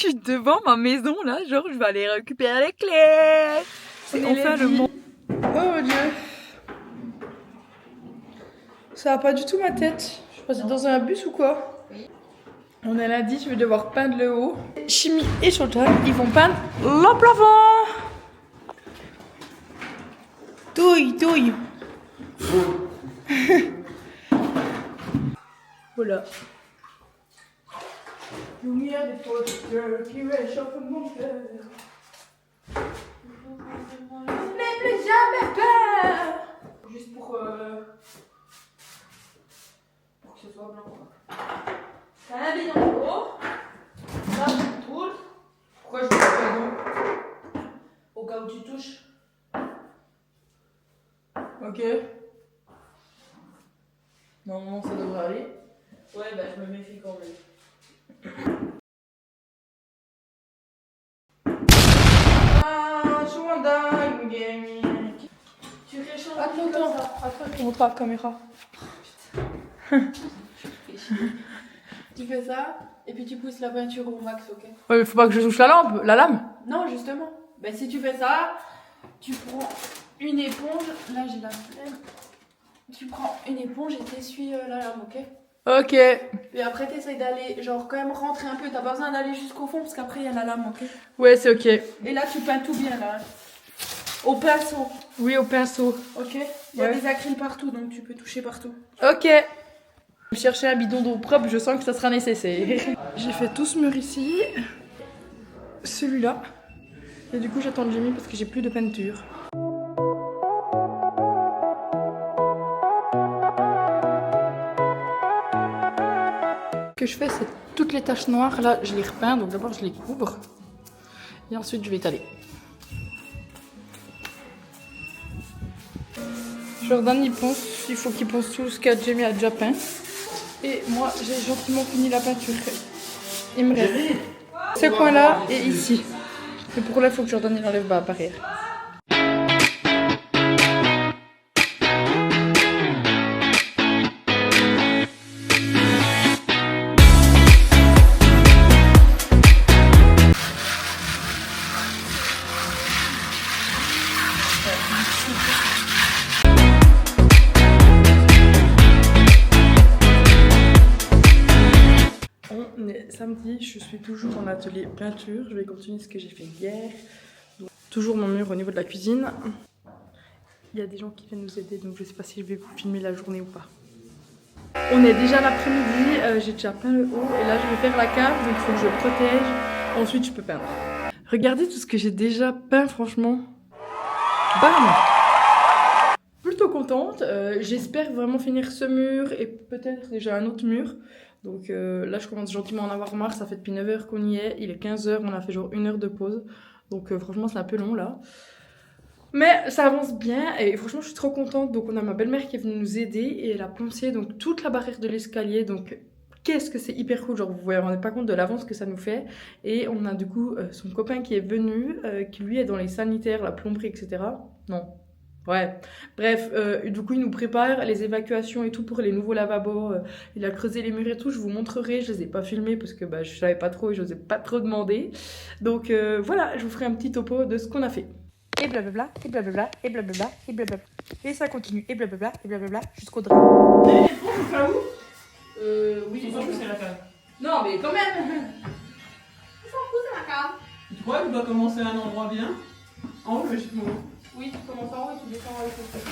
Je suis devant ma maison là, genre je vais aller récupérer les clés. C'est enfin le moment. Oh mon dieu. Ça va pas du tout ma tête. Je suis passée dans un bus ou quoi? On est lundi, je vais devoir peindre le haut. Chimie et Chantal, ils vont peindre le plafond. Touille, touille. Voilà. Lumière des potes qui réchauffe mon cœur. N'aie plus jamais peur. Juste pour que ce soit blanc. T'as un bidon d'eau. Ça, je tourne. Pourquoi je touche pas donc? Au cas où tu touches. Ok. Normalement, ça devrait aller. Ouais, bah je me méfie quand même. Ah, gaming. Tu réchauffe. Attends. Je montre à la caméra. Tu fais ça, et puis tu pousses la peinture au max, ok? Ouais, mais faut pas que je touche la lame. Non, justement. Ben, si tu fais ça, tu prends une éponge. Là, j'ai la flemme. Tu prends une éponge et t'essuies la lame, ok? Ok. Et après, t'essayes d'aller, genre, quand même rentrer un peu. T'as pas besoin d'aller jusqu'au fond, parce qu'après, il y a la lame, ok? Ouais, c'est ok. Et là, tu peins tout bien, là. Au pinceau. Oui, au pinceau. Ok? Il y a des acryles partout, donc tu peux toucher partout. Ok. Je cherchais un bidon d'eau propre, je sens que ça sera nécessaire. J'ai fait tout ce mur ici. Celui-là. Et du coup, j'attends Jimmy parce que j'ai plus de peinture. Ce que je fais, c'est toutes les taches noires. Là, je les repeins. Donc d'abord, je les couvre. Et ensuite, je vais étaler. Jordan, il pense. Il faut qu'il pense tout ce que Jamie a déjà peint. Et moi, j'ai gentiment fini la peinture. Il me reste ce coin-là et ici. Mais pour là, il faut que Jordan il enlève ma barrière. On est samedi, je suis toujours en atelier peinture. Je vais continuer ce que j'ai fait hier. Donc, toujours mon mur au niveau de la cuisine. Il y a des gens qui viennent nous aider, donc je sais pas si je vais vous filmer la journée ou pas. On est déjà l'après-midi, j'ai déjà peint le haut et là je vais faire la cave, donc il faut que je protège. Ensuite je peux peindre. Regardez tout ce que j'ai déjà peint, franchement. Bam! Plutôt contente. J'espère vraiment finir ce mur et peut-être déjà un autre mur. Donc là, je commence gentiment à en avoir marre. Ça fait depuis 9 h qu'on y est. Il est 15 h. On a fait genre 1 heure de pause. Donc franchement, c'est un peu long là. Mais ça avance bien et franchement, je suis trop contente. Donc on a ma belle-mère qui est venue nous aider et elle a poncé donc toute la barrière de l'escalier. Donc qu'est-ce que c'est hyper cool. Genre vous vous rendez pas compte de l'avance que ça nous fait. Et on a du coup son copain qui est venu, qui lui est dans les sanitaires, la plomberie, etc. Non. Ouais, bref, du coup il nous prépare les évacuations et tout pour les nouveaux lavabos. Il a creusé les murs et tout, je vous montrerai. Je les ai pas filmés parce que je savais pas trop et j'osais pas trop demander. Donc voilà, je vous ferai un petit topo de ce qu'on a fait. Et blablabla, et blablabla, et blablabla, et blablabla. Et ça continue, et blablabla, jusqu'au drap. Et bon, on fait où? Oui, on s'en fout, c'est la cave. Non, mais quand même. On s'en fout, c'est la cave. Tu crois que tu dois commencer à un endroit bien? En haut, logiquement. Oui, tu commences en haut et tu descends avec le truc.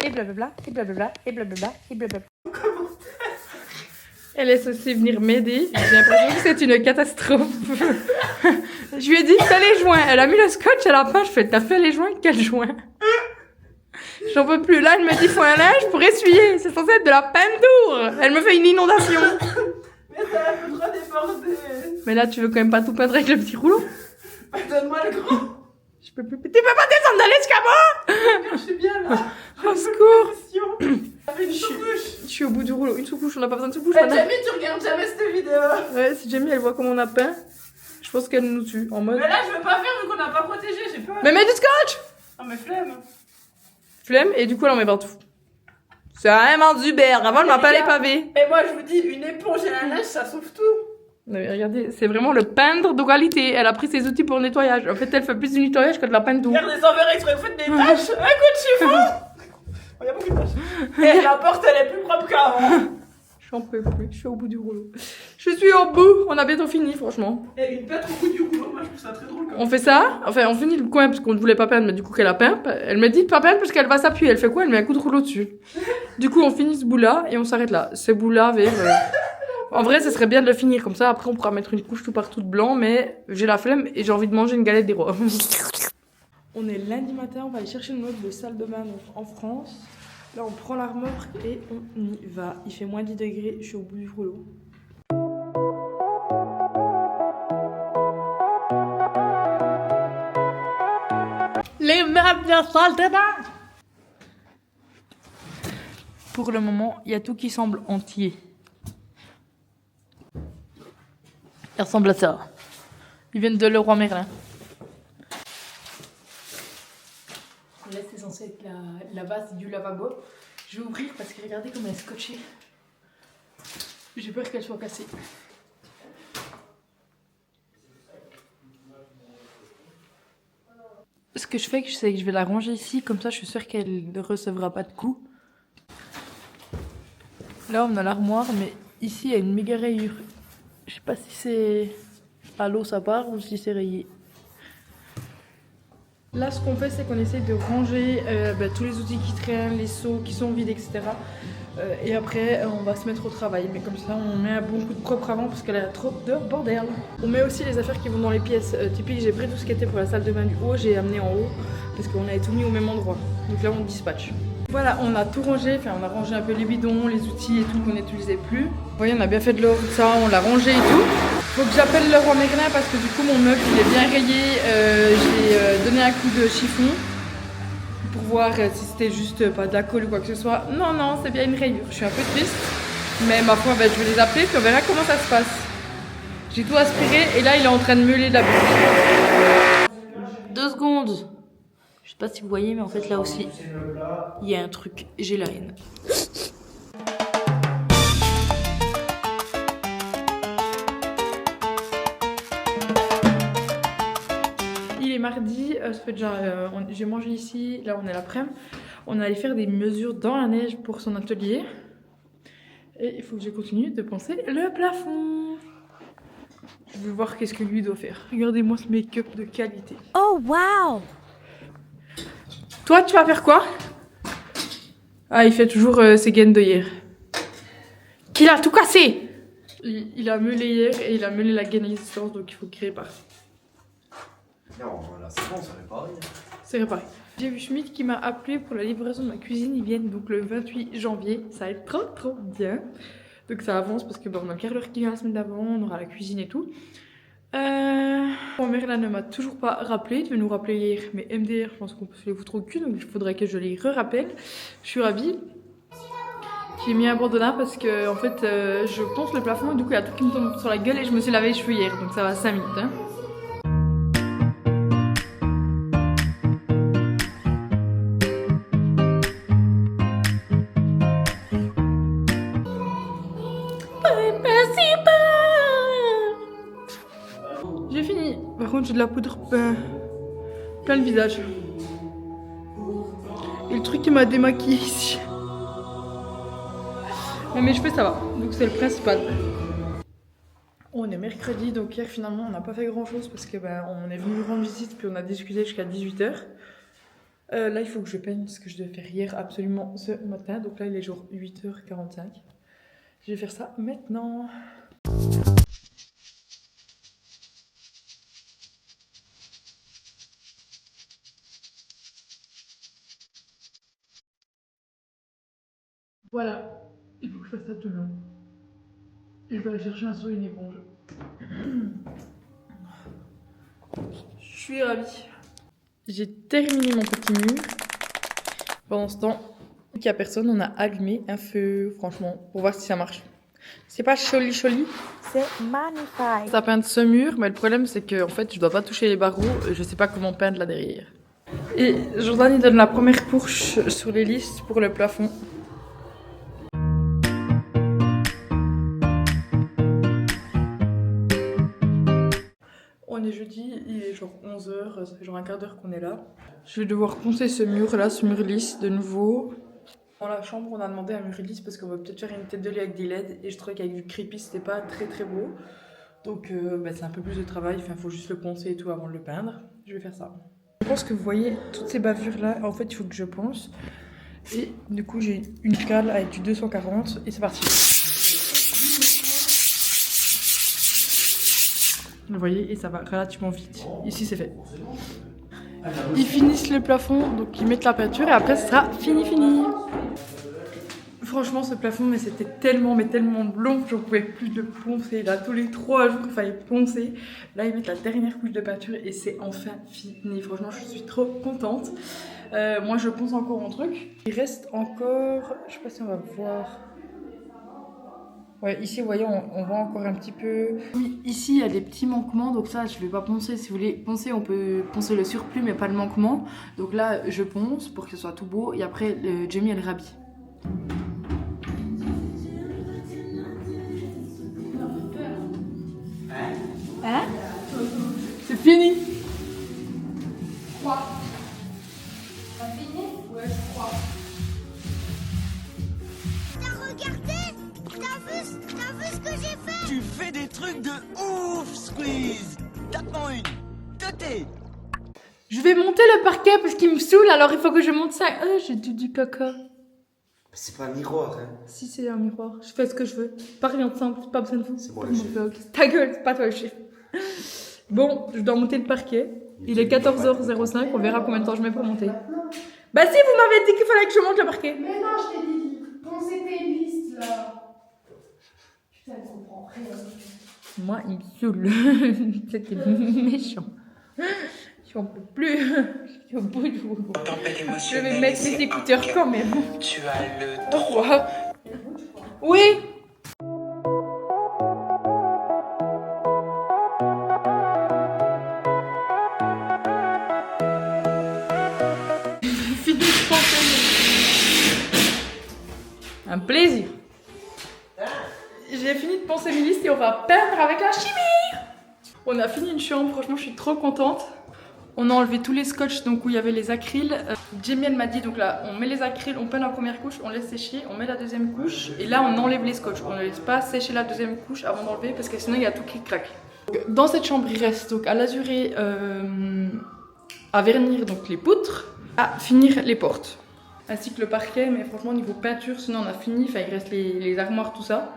Et blablabla, et blablabla, et blablabla, et blablabla. Elle est censée venir m'aider. J'ai l'impression que c'est une catastrophe. Je lui ai dit, fais les joints. Elle a mis le scotch à la fin. Je fais, t'as fait les joints? Quel joint? J'en peux plus. Là, elle me dit, faut un linge pour essuyer. C'est censé être de la peinture. Elle me fait une inondation. Mais ça a trop déborder. Mais là, tu veux quand même pas tout peindre avec le petit rouleau? Donne-moi le grand. Je peux plus. Tu peux pas descendre dans l'escabeau! Je suis bien là. Au secours! Avec une sous-couche. Je suis au bout du rouleau. Une sous-couche, on n'a pas besoin de sous-couche. Jamie, tu regardes jamais cette vidéo. Ouais, si Jamie elle voit comment on a peint, je pense qu'elle nous tue en mode. Mais là, je veux pas faire vu qu'on n'a pas protégé, j'ai peur. Mais mets du scotch! Ah, mais flemme. Flemme, et du coup, elle en met partout. C'est vraiment du berre. Avant, elle m'a pas les pavés. Et moi, je vous dis, une éponge et un linge, ça sauve tout. Mais regardez, c'est vraiment le peintre de qualité. Elle a pris ses outils pour le nettoyage. En fait, elle fait plus de nettoyage que de la peinture. Regardez, sans faire exprès, vous faites des tâches. Un coup de chiffon. Il y a beaucoup de tâches. Et la porte, elle est plus propre qu'avant. J'en peux plus, je suis au bout du rouleau. Je suis au bout, on a bientôt fini, franchement. Et une peintre au bout du rouleau, moi je trouve ça très drôle. On fait ça, enfin on finit le coin parce qu'on ne voulait pas peindre, mais du coup qu'elle a peint. Elle me dit de pas peindre parce qu'elle va s'appuyer. Elle fait quoi? Elle met un coup de rouleau dessus. Du coup on finit ce bout-là et on s'arrête là. Ce bout-là vers... En vrai, ce serait bien de le finir comme ça. Après, on pourra mettre une couche tout partout de blanc, mais j'ai la flemme et j'ai envie de manger une galette des rois. On est lundi matin, on va aller chercher une meuble de salle de bain en France. Là, on prend la remorque et on y va. Il fait moins 10 degrés, je suis au bout du rouleau. Les meubles de salle de bain! Pour le moment, il y a tout qui semble entier. Il ressemble à ça. Ils viennent de Leroy Merlin. Là, c'est censé être la base du lavabo. Je vais ouvrir parce que regardez comme elle est scotchée. J'ai peur qu'elle soit cassée. Ce que je fais, c'est que je vais la ranger ici. Comme ça, je suis sûre qu'elle ne recevra pas de coups. Là, on a l'armoire, mais ici, il y a une méga rayure. Je sais pas si c'est à l'eau ça part ou si c'est rayé. Là, ce qu'on fait, c'est qu'on essaye de ranger tous les outils qui traînent, les seaux qui sont vides, etc. Et après, on va se mettre au travail. Mais comme ça, on met un bon coup de propre avant parce qu'elle a trop de bordel. On met aussi les affaires qui vont dans les pièces. Typique, j'ai pris tout ce qui était pour la salle de bain du haut, j'ai amené en haut parce qu'on avait tout mis au même endroit. Donc là, on dispatche. Voilà, on a tout rangé. Enfin, on a rangé un peu les bidons, les outils et tout qu'on n'utilisait plus. Vous voyez, on a bien fait de l'or, ça, on l'a rangé et tout. Faut que j'appelle Leroy Merlin parce que du coup mon meuble il est bien rayé. J'ai donné un coup de chiffon pour voir si c'était juste pas de la colle ou quoi que ce soit. Non, non, c'est bien une rayure. Je suis un peu triste. Mais ma foi, je vais les appeler puis on verra comment ça se passe. J'ai tout aspiré et là il est en train de meuler la bûche. 2 secondes. Je sais pas si vous voyez mais en fait là aussi il y a un truc. J'ai la haine. Mardi, ça fait déjà, j'ai mangé ici, là on est l'après-midi. On allait faire des mesures dans la neige pour son atelier. Et il faut que je continue de penser le plafond. Je veux voir qu'est-ce que lui doit faire. Regardez-moi ce make-up de qualité. Oh wow! Toi, tu vas faire quoi? Ah, il fait toujours ses gaines de hier. Qu'il a tout cassé! Il a meulé hier et il a meulé la gaine résistance, donc il faut qu'il répare. Non, là c'est bon, c'est réparé. C'est réparé. J'ai vu Schmitt qui m'a appelé pour la livraison de ma cuisine. Ils viennent donc le 28 janvier. Ça va être trop bien. Donc ça avance parce que on a le carreleur qui vient la semaine d'avant. On aura la cuisine et tout. Mon Merlin ne m'a toujours pas rappelé. Il devait nous rappeler hier. Mais MDR, je pense qu'on peut se les foutre au cul. Donc il faudrait que je les re-rappelle. Je suis ravie. J'ai mis un bandana parce que en fait je ponce le plafond. Et du coup il y a tout qui me tombe sur la gueule. Et je me suis lavé les cheveux hier. Donc ça va 5 minutes. Hein. J'ai fini. Par contre, j'ai de la poudre plein le visage. Et le truc qui m'a démaquillée ici. Mais mes cheveux, ça va. Donc, c'est le principal. On est mercredi, donc hier, finalement, on n'a pas fait grand chose parce que on est venu rendre visite puis on a discuté jusqu'à 18 h. Là, il faut que je peigne ce que je devais faire hier absolument ce matin. Donc là, il est genre 8 h 45. Je vais faire ça maintenant. Voilà, il faut que je fasse ça demain. Je vais aller chercher un seau et une éponge. Je suis ravie. J'ai terminé mon petit mur. Pendant ce temps, il n'y a personne, on a allumé un feu, franchement, pour voir si ça marche. C'est pas joli, C'est magnifique. ça peint ce mur, mais le problème c'est que en fait, je dois pas toucher les barreaux, je sais pas comment peindre là derrière. Et Jordan il donne la première couche sur les listes pour le plafond. On est jeudi, il est genre 11h, ça fait genre un quart d'heure qu'on est là. Je vais devoir poncer ce mur là, ce mur lisse de nouveau. Dans la chambre, on a demandé un mur lisse parce qu'on va peut-être faire une tête de lit avec des LED et je trouvais qu'avec du creepy c'était pas très beau. Donc c'est un peu plus de travail, il faut juste le poncer et tout avant de le peindre. Je vais faire ça. Je pense que vous voyez toutes ces bavures là, en fait il faut que je ponce. Et du coup j'ai une cale avec du 240 et c'est parti. Vous voyez, et ça va relativement vite. Ici c'est fait. Ils finissent le plafond, donc ils mettent la peinture et après ce sera fini. Franchement ce plafond, mais c'était tellement long, j'en pouvais plus de poncer. Là tous les 3 jours il fallait poncer. Là ils mettent la dernière couche de peinture et c'est enfin fini. Franchement je suis trop contente. Moi je ponce encore mon truc. Il reste encore, je sais pas si on va voir. Ouais, ici, vous voyez, on voit encore un petit peu. Oui, ici, il y a des petits manquements, donc ça, je vais pas poncer. Si vous voulez poncer, on peut poncer le surplus, mais pas le manquement. Donc là, je ponce pour que ce soit tout beau, et après, Jamie, elle rhabille. Hein? C'est fini. Quoi? T'as fini? Ouais, je crois. T'as vu ce que j'ai fait? Tu fais des trucs de ouf, Squeeze. Tape-moi une. Teuté. Je vais monter le parquet parce qu'il me saoule, alors il faut que je monte ça. J'ai du caca. C'est pas un miroir, hein. Si, c'est un miroir. Je fais ce que je veux. Pas rien de simple, pas besoin de vous. C'est moi le chef. Ta gueule, c'est pas toi le chef. Bon, je dois monter le parquet. Il est 14h05, on verra combien de temps je mets pour monter. Bah si, vous m'avez dit qu'il fallait que je monte le parquet. Mais non, je t'ai dit, pensez tes listes là. Putain, je comprends rien. Moi, il me saoule. C'était méchant. J'en peux plus. Je suis au bout du rouleau. Je vais mettre mes écouteurs quand même. Tu as le droit. Oui. Fini de penser. Un plaisir. J'ai fini de penser mes listes et on va peindre avec la chimie. On a fini une chambre, franchement je suis trop contente. On a enlevé tous les scotch donc où il y avait les acryles. Jamie elle m'a dit donc là on met les acryles, on peint la première couche, on laisse sécher, on met la deuxième couche et là on enlève les scotch. On ne laisse pas sécher la deuxième couche avant d'enlever parce que sinon il y a tout qui craque. Dans cette chambre il reste donc à l'azurer, à vernir donc les poutres, à finir les portes. Ainsi que le parquet, mais franchement niveau peinture sinon on a fini, enfin il reste les armoires tout ça.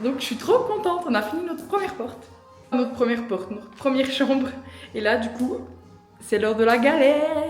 Donc je suis trop contente, on a fini notre première porte. Notre première chambre. Et là du coup, c'est l'heure de la galère.